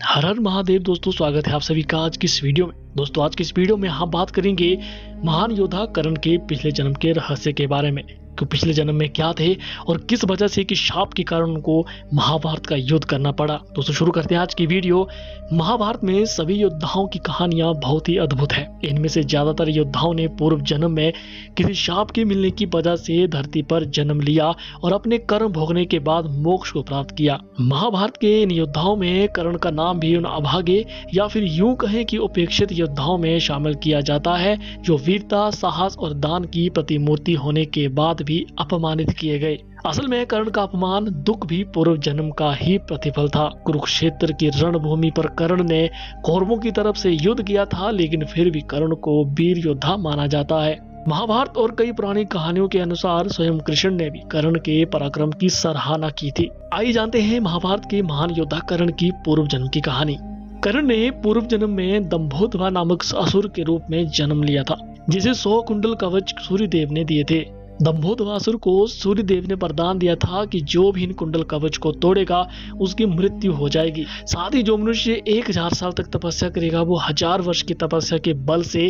हर हर महादेव। दोस्तों स्वागत है आप सभी का आज की इस वीडियो में। दोस्तों आज की इस वीडियो में हम बात करेंगे महान योद्धा कर्ण के पिछले जन्म के रहस्य के बारे में कि पिछले जन्म में क्या थे और किस वजह से कि शाप के कारण उनको महाभारत का युद्ध करना पड़ा। दोस्तों शुरू करते हैं आज की वीडियो। महाभारत में सभी योद्धाओं की कहानियां बहुत ही अद्भुत है। इनमें से ज्यादातर योद्धाओं ने पूर्व जन्म में किसी शाप के मिलने की वजह से धरती पर जन्म लिया और अपने कर्म भोगने के बाद मोक्ष को प्राप्त किया। महाभारत के इन योद्धाओं में कर्ण का नाम भी उन अभागे या फिर यूं कहें कि उपेक्षित योद्धाओं में शामिल किया जाता है जो वीरता, साहस और दान की प्रतिमूर्ति होने के बाद भी अपमानित किए गए। असल में कर्ण का अपमान दुख भी पूर्व जन्म का ही प्रतिफल था। कुरुक्षेत्र की रणभूमि पर कर्ण ने कौरवों की तरफ से युद्ध किया था, लेकिन फिर भी कर्ण को वीर योद्धा माना जाता है। महाभारत और कई पुरानी कहानियों के अनुसार स्वयं कृष्ण ने भी कर्ण के पराक्रम की सराहना की थी। आइए जानते हैं महाभारत के महान योद्धा कर्ण की पूर्व जन्म की कहानी। कर्ण ने पूर्व जन्म में दंभोदवा नामक असुर के रूप में जन्म लिया था, जिसे 100 कुंडल कवच सूर्यदेव ने दिए थे। दंभोदवा असुर को सूर्यदेव ने वरदान दिया था कि जो भी इन कुंडल कवच को तोड़ेगा उसकी मृत्यु हो जाएगी। साथ ही जो मनुष्य 1000 साल तक तपस्या करेगा वो 1000 वर्ष की तपस्या के बल से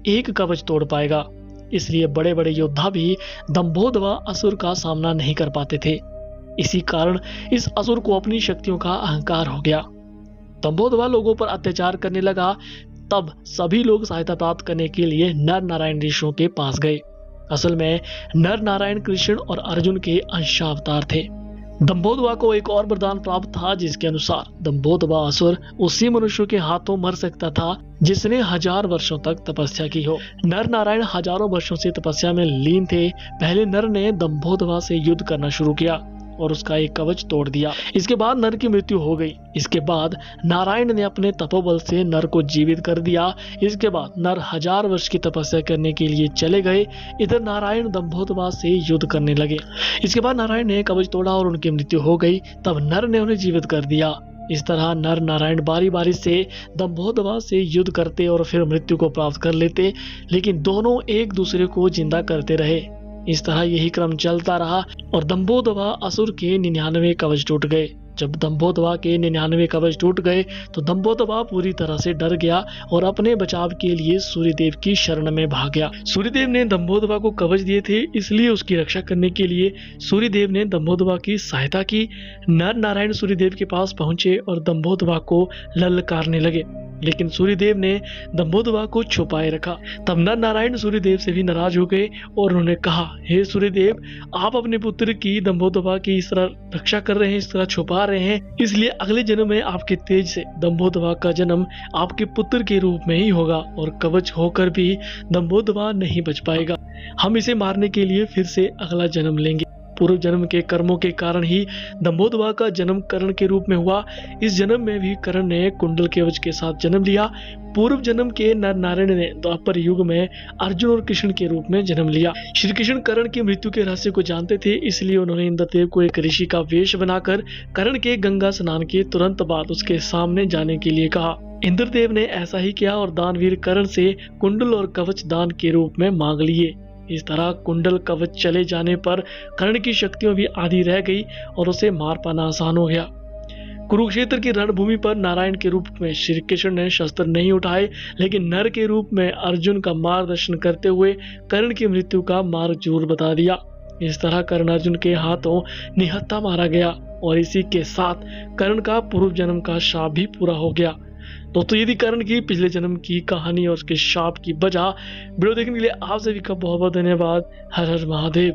एक कवच तोड़ पाएगा। इसलिए बड़े बड़े योद्धा भी दंभोदवा असुर का सामना नहीं कर पाते थे। इसी कारण इस असुर को अपनी शक्तियों का अहंकार हो गया। दंभोदवा लोगों पर अत्याचार करने लगा। तब सभी लोग सहायता प्राप्त करने के लिए नर नारायण ऋषियों के पास गए। असल में नर नारायण कृष्ण और अर्जुन के अंशावतार थे। दंभोदवा को एक और वरदान प्राप्त था, जिसके अनुसार दंभोदवा असुर उसी मनुष्य के हाथों मर सकता था जिसने 1000 वर्षों तक तपस्या की हो। नर नारायण हजारों वर्षों से तपस्या में लीन थे। पहले नर ने दंभोदवा से युद्ध करना शुरू किया और उसका एक कवच तोड़ दिया। इसके बाद नर की मृत्यु हो गई। इसके बाद नारायण ने अपने तपोबल से नर को जीवित कर दिया। इसके बाद नर 1000 वर्ष की तपस्या करने के लिए चले गए। इधर नारायण दंभोदवा से युद्ध करने लगे। इसके बाद नारायण ने कवच तोड़ा और उनकी मृत्यु हो गई। तब नर ने उन्हें जीवित कर दिया। इस तरह नर नारायण बारी बारी से दंभोदवा से युद्ध करते और फिर मृत्यु को प्राप्त कर लेते, लेकिन दोनों एक दूसरे को जिंदा करते रहे। इस तरह यही क्रम चलता रहा और दंभोदवा असुर के 99 कवच टूट गए। जब दंभोदवा के 99 कवच टूट गए तो दंभोदवा पूरी तरह से डर गया और अपने बचाव के लिए सूर्यदेव की शरण में भाग गया। सूर्यदेव ने दंभोदवा को कवच दिए थे, इसलिए उसकी रक्षा करने के लिए सूर्यदेव ने दंभोदवा की सहायता की। नर नारायण सूर्यदेव के पास पहुंचे और दंभोदवा को ललकारने लगे, लेकिन सूर्यदेव ने दंभोदवा को छुपाए रखा। तब नर नारायण सूर्यदेव से भी नाराज हो गए और उन्होंने कहा, हे सूर्यदेव, आप अपने पुत्र की दंभोदवा की इस तरह रक्षा कर रहे हैं, इस तरह छुपा रहे हैं, इसलिए अगले जन्म में आपके तेज से दंभोदवा का जन्म आपके पुत्र के रूप में ही होगा और कवच होकर भी दंभोदवा नहीं बच पाएगा। हम इसे मारने के लिए फिर से अगला जन्म लेंगे। पूर्व जन्म के कर्मों के कारण ही दंभोदवा का जन्म कर्ण के रूप में हुआ। इस जन्म में भी कर्ण ने कुंडल कवच के साथ जन्म लिया। पूर्व जन्म के नर नारायण ने द्वापर युग में अर्जुन और कृष्ण के रूप में जन्म लिया। श्री कृष्ण कर्ण की मृत्यु के रहस्य को जानते थे, इसलिए उन्होंने इंद्रदेव को एक ऋषि का वेश बनाकर कर्ण के गंगा स्नान के तुरंत बाद उसके सामने जाने के लिए कहा। इंद्रदेव ने ऐसा ही किया और दानवीर कर्ण से कुंडल और कवच दान के रूप में मांग लिए। इस तरह कुंडल कवच चले जाने पर कर्ण की शक्तियां भी आधी रह गई और उसे मार पाना आसान हो गया। कुरुक्षेत्र की रणभूमि पर नारायण के रूप में श्री कृष्ण ने शस्त्र नहीं उठाए, लेकिन नर के रूप में अर्जुन का मार्गदर्शन करते हुए कर्ण की मृत्यु का मार्ग जरूर बता दिया। इस तरह कर्ण अर्जुन के हाथों निहत्था मारा गया और इसी के साथ कर्ण का पूर्व जन्म का शाप भी पूरा हो गया। दोस्तों यदि कर्ण की पिछले जन्म की कहानी और उसके शाप की वजह वीडियो देखने के लिए आप सभी का बहुत बहुत धन्यवाद। हर हर महादेव।